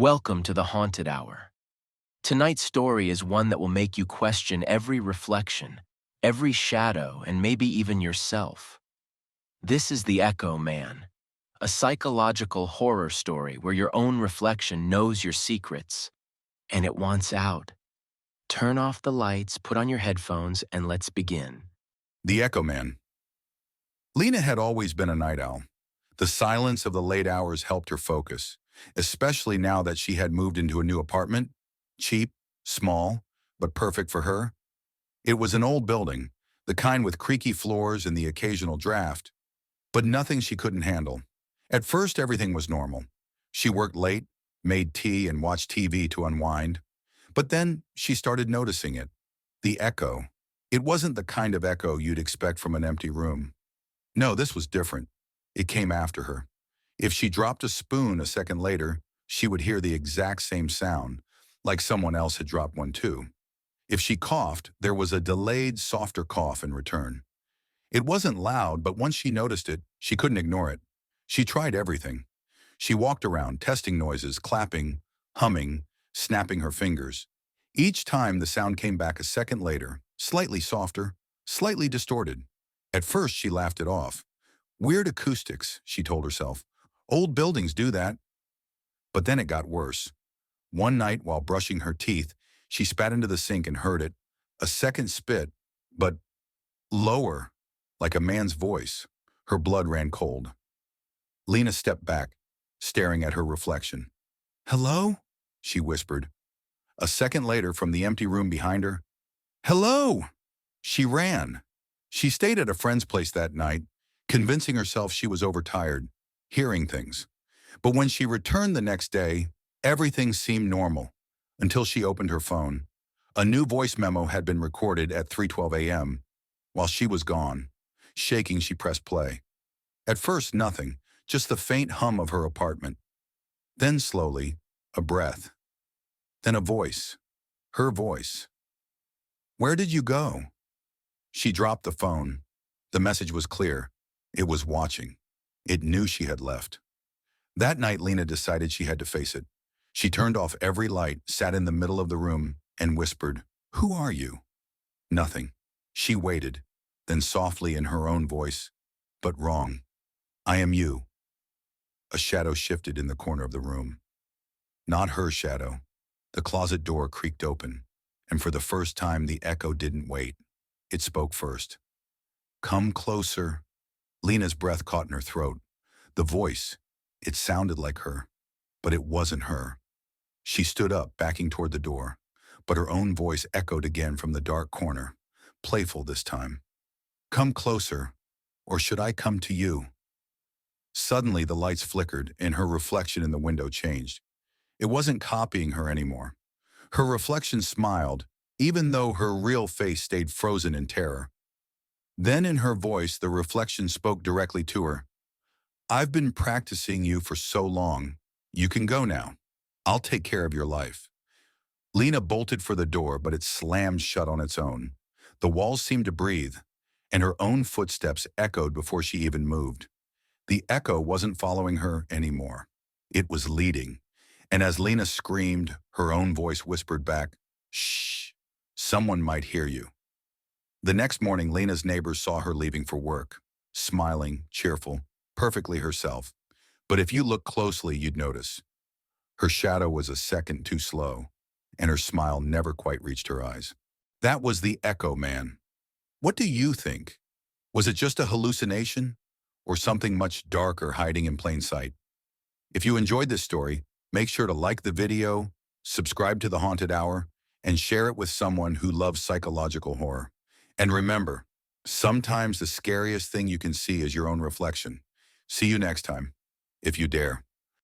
Welcome to the Haunted Hour. Tonight's story is one that will make you question every reflection, every shadow, and maybe even yourself. This is The Echo Man, a psychological horror story where your own reflection knows your secrets, and it wants out. Turn off the lights, put on your headphones, and let's begin. The Echo Man. Lena had always been a night owl. The silence of the late hours helped her focus, especially now that she had moved into a new apartment. Cheap, small, but perfect for her. It was an old building, the kind with creaky floors and the occasional draft, but nothing she couldn't handle. At first, everything was normal. She worked late, made tea, and watched TV to unwind. But then she started noticing it. The echo. It wasn't the kind of echo you'd expect from an empty room. No, this was different. It came after her. If she dropped a spoon a second later, she would hear the exact same sound, like someone else had dropped one too. If she coughed, there was a delayed, softer cough in return. It wasn't loud, but once she noticed it, she couldn't ignore it. She tried everything. She walked around, testing noises, clapping, humming, snapping her fingers. Each time the sound came back a second later, slightly softer, slightly distorted. At first, she laughed it off. Weird acoustics, she told herself. Old buildings do that. But then it got worse. One night, while brushing her teeth, she spat into the sink and heard it. A second spit, but lower, like a man's voice. Her blood ran cold. Lena stepped back, staring at her reflection. "Hello?" she whispered. A second later, from the empty room behind her, "Hello!" She ran. She stayed at a friend's place that night, convincing herself she was overtired, hearing things. But when she returned the next day, everything seemed normal, until she opened her phone. A new voice memo had been recorded at 3:12 a.m. While she was gone, shaking, she pressed play. At first, nothing, just the faint hum of her apartment. Then slowly, a breath. Then a voice. Her voice. "Where did you go?" She dropped the phone. The message was clear. It was watching. It knew she had left. That night, Lena decided she had to face it. She turned off every light, sat in the middle of the room, and whispered, "Who are you?" Nothing. She waited, then softly in her own voice, "But wrong. I am you." A shadow shifted in the corner of the room. Not her shadow. The closet door creaked open, and for the first time the echo didn't wait. It spoke first. "Come closer." Lena's breath caught in her throat. The voice, it sounded like her, but it wasn't her. She stood up, backing toward the door, but her own voice echoed again from the dark corner, playful this time. "Come closer, or should I come to you?" Suddenly the lights flickered, and her reflection in the window changed. It wasn't copying her anymore. Her reflection smiled, even though her real face stayed frozen in terror. Then in her voice, the reflection spoke directly to her. "I've been practicing you for so long. You can go now. I'll take care of your life." Lena bolted for the door, but it slammed shut on its own. The walls seemed to breathe, and her own footsteps echoed before she even moved. The echo wasn't following her anymore. It was leading. And as Lena screamed, her own voice whispered back, "Shh, someone might hear you." The next morning, Lena's neighbors saw her leaving for work, smiling, cheerful, perfectly herself. But if you look closely, you'd notice. Her shadow was a second too slow, and her smile never quite reached her eyes. That was the Echo Man. What do you think? Was it just a hallucination, or something much darker hiding in plain sight? If you enjoyed this story, make sure to like the video, subscribe to The Haunted Hour, and share it with someone who loves psychological horror. And remember, sometimes the scariest thing you can see is your own reflection. See you next time, if you dare.